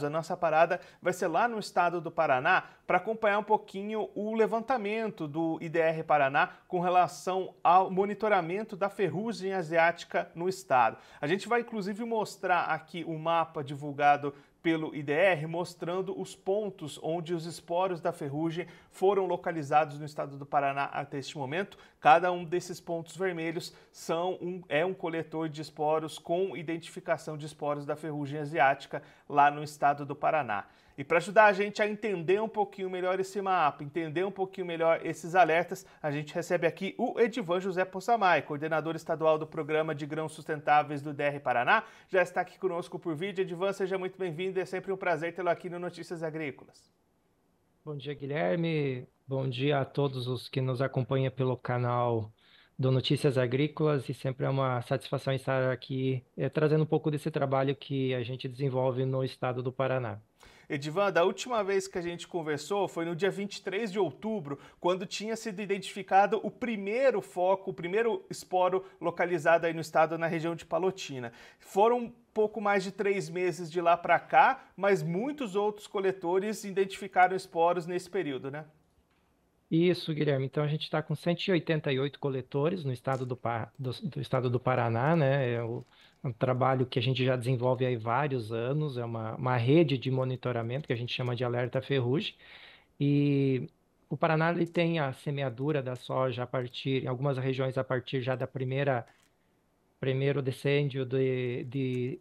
A nossa parada vai ser lá no estado do Paraná para acompanhar um pouquinho o levantamento do IDR Paraná com relação ao monitoramento da ferrugem asiática no estado. A gente vai inclusive mostrar aqui o mapa divulgado pelo IDR, mostrando os pontos onde os esporos da ferrugem foram localizados no estado do Paraná até este momento. Cada um desses pontos vermelhos é um coletor de esporos com identificação de esporos da ferrugem asiática lá no estado do Paraná. E para ajudar a gente a entender um pouquinho melhor esse mapa, entender um pouquinho melhor esses alertas, a gente recebe aqui o Edivan José Possamay, coordenador estadual do Programa de Grãos Sustentáveis do IDR Paraná. Já está aqui conosco por vídeo. Edivan, seja muito bem-vindo. É sempre um prazer tê-lo aqui no Notícias Agrícolas. Bom dia, Guilherme. Bom dia a todos os que nos acompanham pelo canal do Notícias Agrícolas, e sempre é uma satisfação estar aqui trazendo um pouco desse trabalho que a gente desenvolve no estado do Paraná. Edivan, da última vez que a gente conversou foi no dia 23 de outubro, quando tinha sido identificado o primeiro foco, o primeiro esporo localizado aí no estado, na região de Palotina. Foram pouco mais de 3 meses de lá para cá, mas muitos outros coletores identificaram esporos nesse período, né? Isso, Guilherme. Então a gente está com 188 coletores no estado do estado do Paraná, né? Um trabalho que a gente já desenvolve há vários anos, é uma rede de monitoramento que a gente chama de Alerta Ferrugem. E o Paraná ele tem a semeadura da soja em algumas regiões a partir já da primeiro decêndio de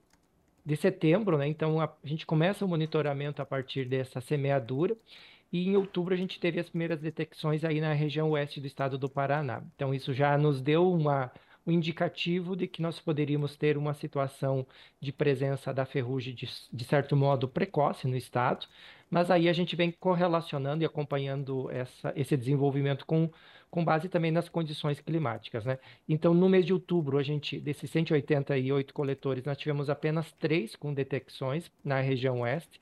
setembro, né? Então a gente começa o monitoramento a partir dessa semeadura. E em outubro a gente teve as primeiras detecções aí na região oeste do estado do Paraná. Então isso já nos deu um indicativo de que nós poderíamos ter uma situação de presença da ferrugem de certo modo precoce no estado, mas aí a gente vem correlacionando e acompanhando esse desenvolvimento com base também nas condições climáticas, né? Então no mês de outubro, desses 188 coletores, nós tivemos apenas 3 com detecções na região oeste.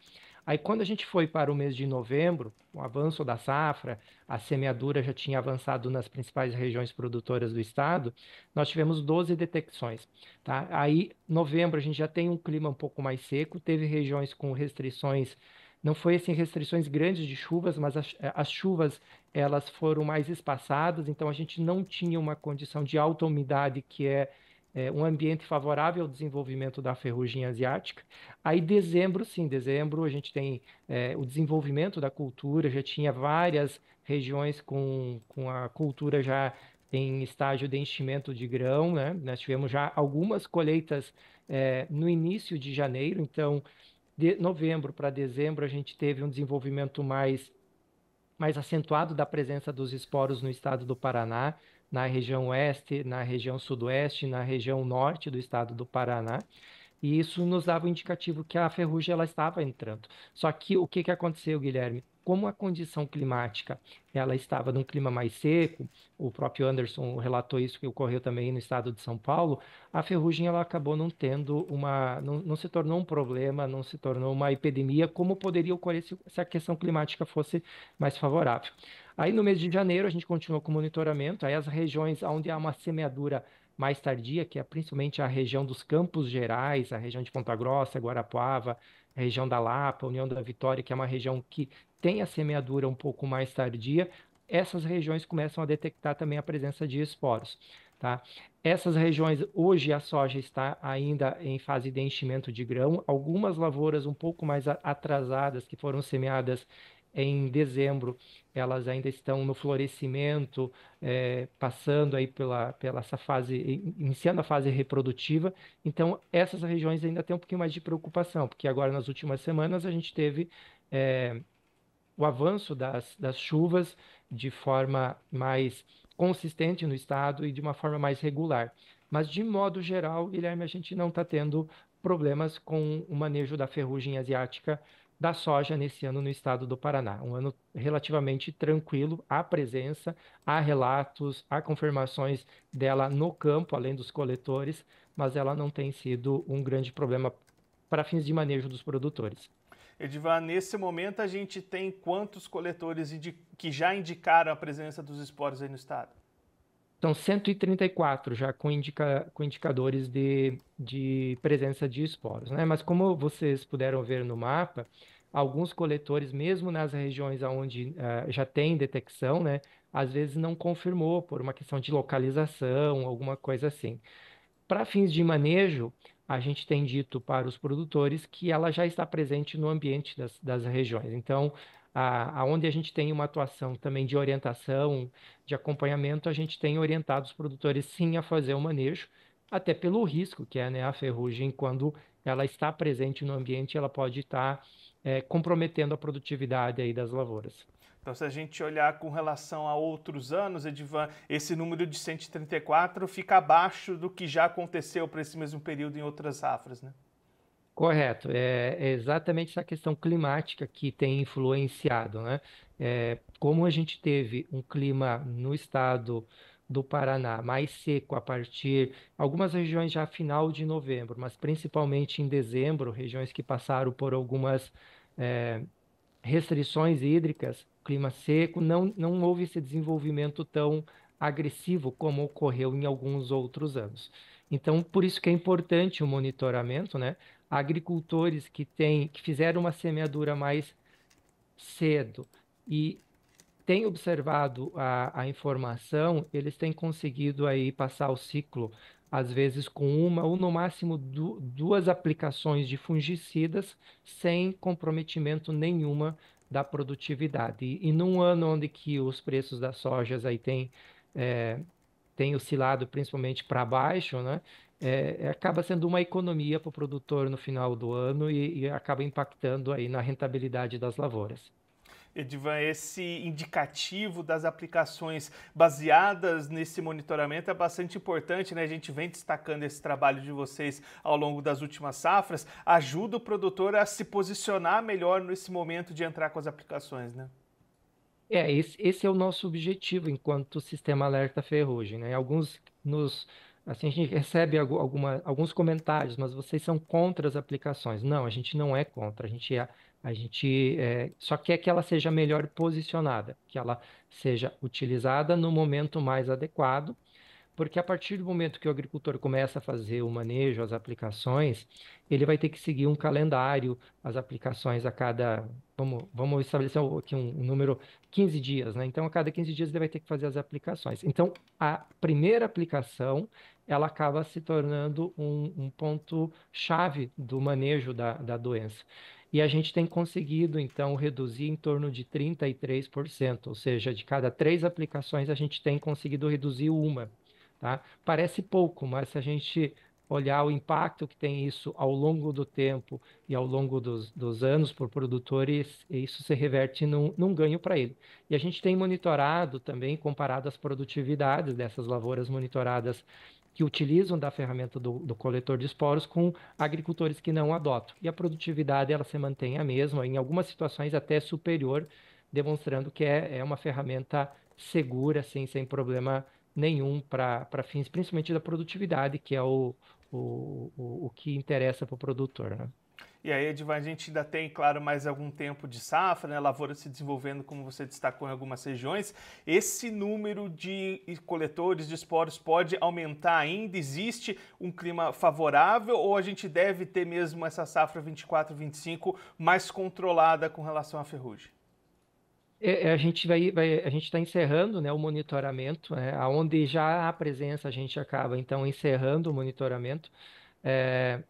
Aí, quando a gente foi para o mês de novembro, o avanço da safra, a semeadura já tinha avançado nas principais regiões produtoras do estado, nós tivemos 12 detecções, tá? Aí, novembro, a gente já tem um clima um pouco mais seco, teve regiões com restrições, não foi assim restrições grandes de chuvas, mas as chuvas, elas foram mais espaçadas, então a gente não tinha uma condição de alta umidade que é um ambiente favorável ao desenvolvimento da ferrugem asiática. Aí dezembro, sim, dezembro a gente tem o desenvolvimento da cultura, já tinha várias regiões com a cultura já em estágio de enchimento de grão, né? Nós tivemos já algumas colheitas no início de janeiro, então de novembro para dezembro a gente teve um desenvolvimento mais acentuado da presença dos esporos no estado do Paraná, na região oeste, na região sudoeste, na região norte do estado do Paraná. E isso nos dava um indicativo que a ferrugem ela estava entrando. Só que o que que aconteceu, Guilherme? Como a condição climática ela estava num clima mais seco, o próprio Anderson relatou isso que ocorreu também no estado de São Paulo, a ferrugem ela acabou não tendo não se tornou um problema, não se tornou uma epidemia, como poderia ocorrer se a questão climática fosse mais favorável. Aí no mês de janeiro a gente continuou com o monitoramento, aí as regiões onde há uma semeadura mais tardia, que é principalmente a região dos Campos Gerais, a região de Ponta Grossa, Guarapuava, a região da Lapa, União da Vitória, que é uma região que tem a semeadura um pouco mais tardia, essas regiões começam a detectar também a presença de esporos, tá? Essas regiões, hoje a soja está ainda em fase de enchimento de grão, algumas lavouras um pouco mais atrasadas, que foram semeadas em dezembro, elas ainda estão no florescimento, passando aí pela essa fase, iniciando a fase reprodutiva. Então, essas regiões ainda têm um pouquinho mais de preocupação, porque agora nas últimas semanas a gente teve o avanço das chuvas de forma mais consistente no estado e de uma forma mais regular. Mas, de modo geral, Guilherme, a gente não está tendo problemas com o manejo da ferrugem asiática da soja nesse ano no estado do Paraná. Um ano relativamente tranquilo, há presença, há relatos, há confirmações dela no campo, além dos coletores, mas ela não tem sido um grande problema para fins de manejo dos produtores. Edivan, nesse momento a gente tem quantos coletores que já indicaram a presença dos esporos aí no estado? São 134 já com indicadores de presença de esporos, né? Mas como vocês puderam ver no mapa, alguns coletores, mesmo nas regiões onde já tem detecção, né? Às vezes não confirmou por uma questão de localização, alguma coisa assim. Para fins de manejo, a gente tem dito para os produtores que ela já está presente no ambiente das regiões. Então, aonde a gente tem uma atuação também de orientação, de acompanhamento, a gente tem orientado os produtores sim a fazer o manejo, até pelo risco que é, né, a ferrugem, quando ela está presente no ambiente, ela pode estar comprometendo a produtividade aí das lavouras. Então, se a gente olhar com relação a outros anos, Edivan, esse número de 134 fica abaixo do que já aconteceu para esse mesmo período em outras safras, né? Correto, é exatamente essa questão climática que tem influenciado, né? Como a gente teve um clima no estado do Paraná mais seco a partir, algumas regiões já final de novembro, mas principalmente em dezembro, regiões que passaram por algumas eh, restrições hídricas, clima seco, não houve esse desenvolvimento tão agressivo como ocorreu em alguns outros anos. Então, por isso que é importante o monitoramento, né? Agricultores que fizeram uma semeadura mais cedo e têm observado a informação, eles têm conseguido aí passar o ciclo, às vezes com uma ou no máximo duas aplicações de fungicidas sem comprometimento nenhuma da produtividade. E num ano onde que os preços das sojas aí eh, têm oscilado principalmente para baixo, né? Acaba sendo uma economia para o produtor no final do ano e acaba impactando aí na rentabilidade das lavouras. Edivan, esse indicativo das aplicações baseadas nesse monitoramento é bastante importante, né? A gente vem destacando esse trabalho de vocês ao longo das últimas safras, ajuda o produtor a se posicionar melhor nesse momento de entrar com as aplicações, né? Esse é o nosso objetivo enquanto sistema alerta ferrugem, né? Assim, a gente recebe alguns comentários, mas vocês são contra as aplicações. Não, a gente não é contra, a gente só quer que ela seja melhor posicionada, que ela seja utilizada no momento mais adequado, porque a partir do momento que o agricultor começa a fazer o manejo, as aplicações, ele vai ter que seguir um calendário, as aplicações a cada, vamos estabelecer aqui um número, 15 dias, né? Então, a cada 15 dias ele vai ter que fazer as aplicações. Então, a primeira aplicação, ela acaba se tornando um ponto-chave do manejo da doença. E a gente tem conseguido, então, reduzir em torno de 33%, ou seja, de cada três aplicações, a gente tem conseguido reduzir uma. Tá? Parece pouco, mas se a gente olhar o impacto que tem isso ao longo do tempo e ao longo dos anos por produtores, isso se reverte num ganho para ele. E a gente tem monitorado também, comparado as produtividades dessas lavouras monitoradas que utilizam da ferramenta do coletor de esporos com agricultores que não adotam. E a produtividade ela se mantém a mesma, em algumas situações até superior, demonstrando que é uma ferramenta segura, assim, sem problema nenhum para fins, principalmente da produtividade, que é o que interessa para o produtor, né? E aí, Edivan, a gente ainda tem, claro, mais algum tempo de safra, né? A lavoura se desenvolvendo, como você destacou, em algumas regiões. Esse número de coletores de esporos pode aumentar ainda? Existe um clima favorável ou a gente deve ter mesmo essa safra 24-25 mais controlada com relação à ferrugem? A gente está encerrando, né, o monitoramento, né, aonde já há presença, a gente acaba então encerrando o monitoramento. É,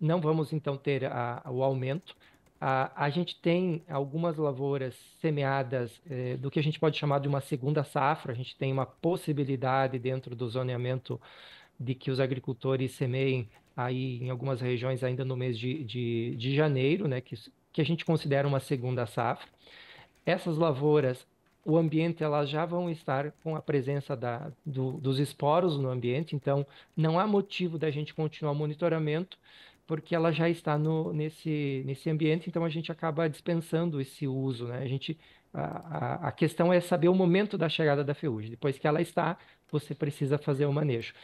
não vamos então ter o aumento. A gente tem algumas lavouras semeadas do que a gente pode chamar de uma segunda safra. A gente tem uma possibilidade dentro do zoneamento de que os agricultores semeiem aí em algumas regiões ainda no mês de janeiro, né, que a gente considera uma segunda safra. Essas lavouras, o ambiente, elas já vão estar com a presença dos esporos no ambiente, então não há motivo da gente continuar o monitoramento, porque ela já está nesse ambiente, então a gente acaba dispensando esse uso, né? A questão é saber o momento da chegada da ferrugem. Depois que ela está, você precisa fazer o manejo.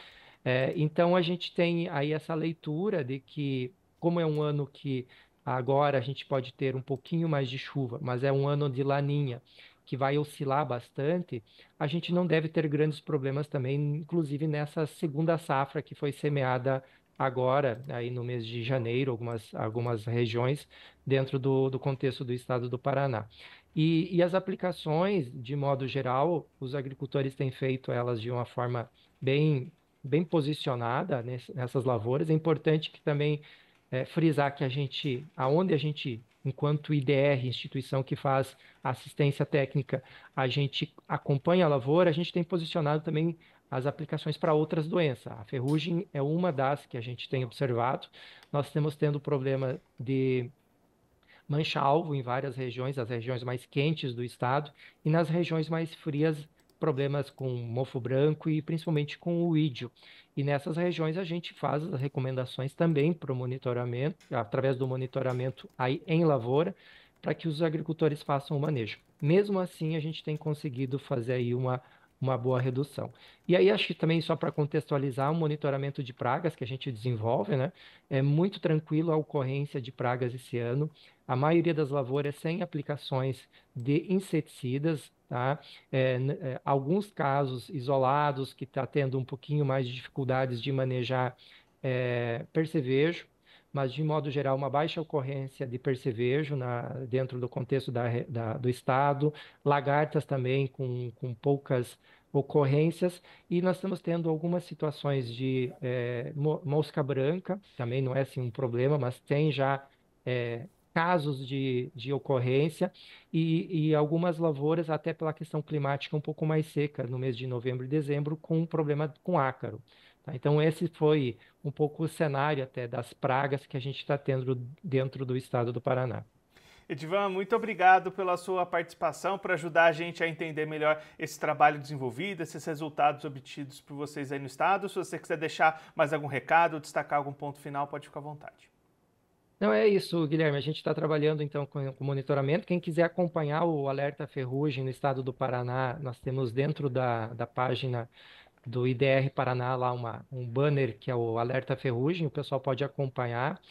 Então a gente tem aí essa leitura de que, como é um ano que agora a gente pode ter um pouquinho mais de chuva, mas é um ano de laninha, que vai oscilar bastante, a gente não deve ter grandes problemas também, inclusive nessa segunda safra que foi semeada agora, aí no mês de janeiro, algumas regiões dentro do contexto do estado do Paraná. E as aplicações, de modo geral, os agricultores têm feito elas de uma forma bem posicionada nessas lavouras. É importante que também frisar que aonde a gente, enquanto IDR, instituição que faz assistência técnica, a gente acompanha a lavoura, a gente tem posicionado também as aplicações para outras doenças. A ferrugem é uma das que a gente tem observado. Nós temos tendo problema de mancha-alvo em várias regiões, as regiões mais quentes do estado, e nas regiões mais frias, problemas com mofo branco e principalmente com o ídio. E nessas regiões a gente faz as recomendações também para o monitoramento, através do monitoramento aí em lavoura, para que os agricultores façam o manejo. Mesmo assim, a gente tem conseguido fazer aí uma boa redução. E aí, acho que também, só para contextualizar, o monitoramento de pragas que a gente desenvolve, né? É muito tranquilo a ocorrência de pragas esse ano. A maioria das lavouras sem aplicações de inseticidas, tá? Alguns casos isolados que está tendo um pouquinho mais de dificuldades de manejar percevejo, mas de modo geral uma baixa ocorrência de percevejo dentro do contexto do estado, lagartas também com poucas ocorrências, e nós estamos tendo algumas situações de mosca branca, também não é assim um problema, mas tem já casos de ocorrência, e algumas lavouras, até pela questão climática um pouco mais seca, no mês de novembro e dezembro, com um problema com ácaro. Tá? Então, esse foi um pouco o cenário até das pragas que a gente está tendo dentro do estado do Paraná. Edivan, muito obrigado pela sua participação, por ajudar a gente a entender melhor esse trabalho desenvolvido, esses resultados obtidos por vocês aí no estado. Se você quiser deixar mais algum recado, destacar algum ponto final, pode ficar à vontade. Não é isso, Guilherme. A gente está trabalhando então com monitoramento. Quem quiser acompanhar o Alerta Ferrugem no estado do Paraná, nós temos dentro da página do IDR Paraná lá um banner que é o Alerta Ferrugem, o pessoal pode acompanhar.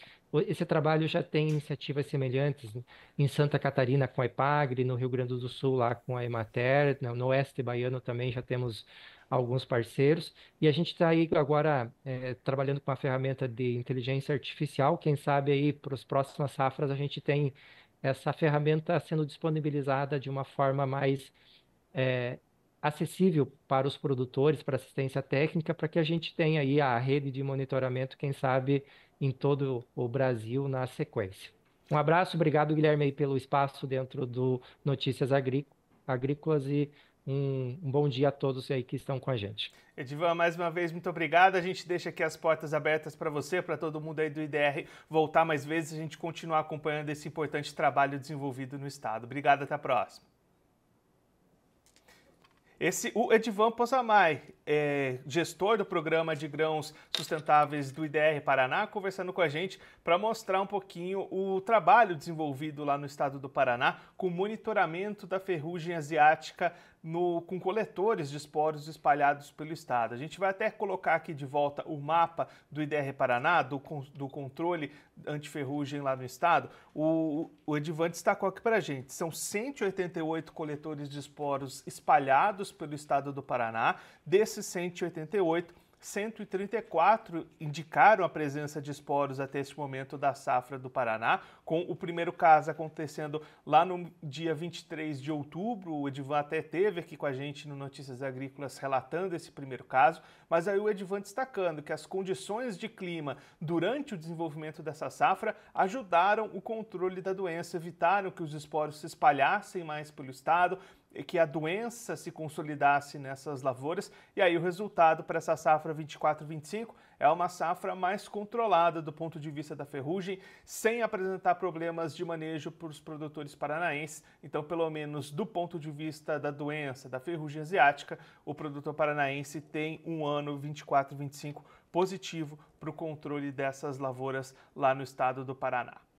Esse trabalho já tem iniciativas semelhantes em Santa Catarina com a EPAGRE, no Rio Grande do Sul lá com a Emater, no Oeste Baiano também já temos alguns parceiros, e a gente está aí agora trabalhando com uma ferramenta de inteligência artificial. Quem sabe aí para as próximas safras a gente tem essa ferramenta sendo disponibilizada de uma forma mais é, acessível para os produtores, para assistência técnica, para que a gente tenha aí a rede de monitoramento, quem sabe, em todo o Brasil na sequência. Um abraço, obrigado, Guilherme, aí, pelo espaço dentro do Notícias Agrícolas, e um bom dia a todos aí que estão com a gente. Edivan, mais uma vez, muito obrigado. A gente deixa aqui as portas abertas para você, para todo mundo aí do IDR voltar mais vezes e a gente continuar acompanhando esse importante trabalho desenvolvido no estado. Obrigado, até a próxima. O Edivan Posamay, gestor do Programa de Grãos Sustentáveis do IDR Paraná, conversando com a gente para mostrar um pouquinho o trabalho desenvolvido lá no estado do Paraná com monitoramento da ferrugem asiática com coletores de esporos espalhados pelo estado. A gente vai até colocar aqui de volta o mapa do IDR Paraná, do controle antiferrugem lá no estado. O Edivan destacou aqui para a gente, são 188 coletores de esporos espalhados pelo estado do Paraná. Desses 188, 134 indicaram a presença de esporos até este momento da safra do Paraná, com o primeiro caso acontecendo lá no dia 23 de outubro. O Edivan até esteve aqui com a gente no Notícias Agrícolas relatando esse primeiro caso, mas aí o Edivan destacando que as condições de clima durante o desenvolvimento dessa safra ajudaram o controle da doença, evitaram que os esporos se espalhassem mais pelo estado, que a doença se consolidasse nessas lavouras, e aí o resultado para essa safra 24-25 é uma safra mais controlada do ponto de vista da ferrugem, sem apresentar problemas de manejo para os produtores paranaenses. Então, pelo menos do ponto de vista da doença, da ferrugem asiática, o produtor paranaense tem um ano 24-25 positivo para o controle dessas lavouras lá no estado do Paraná.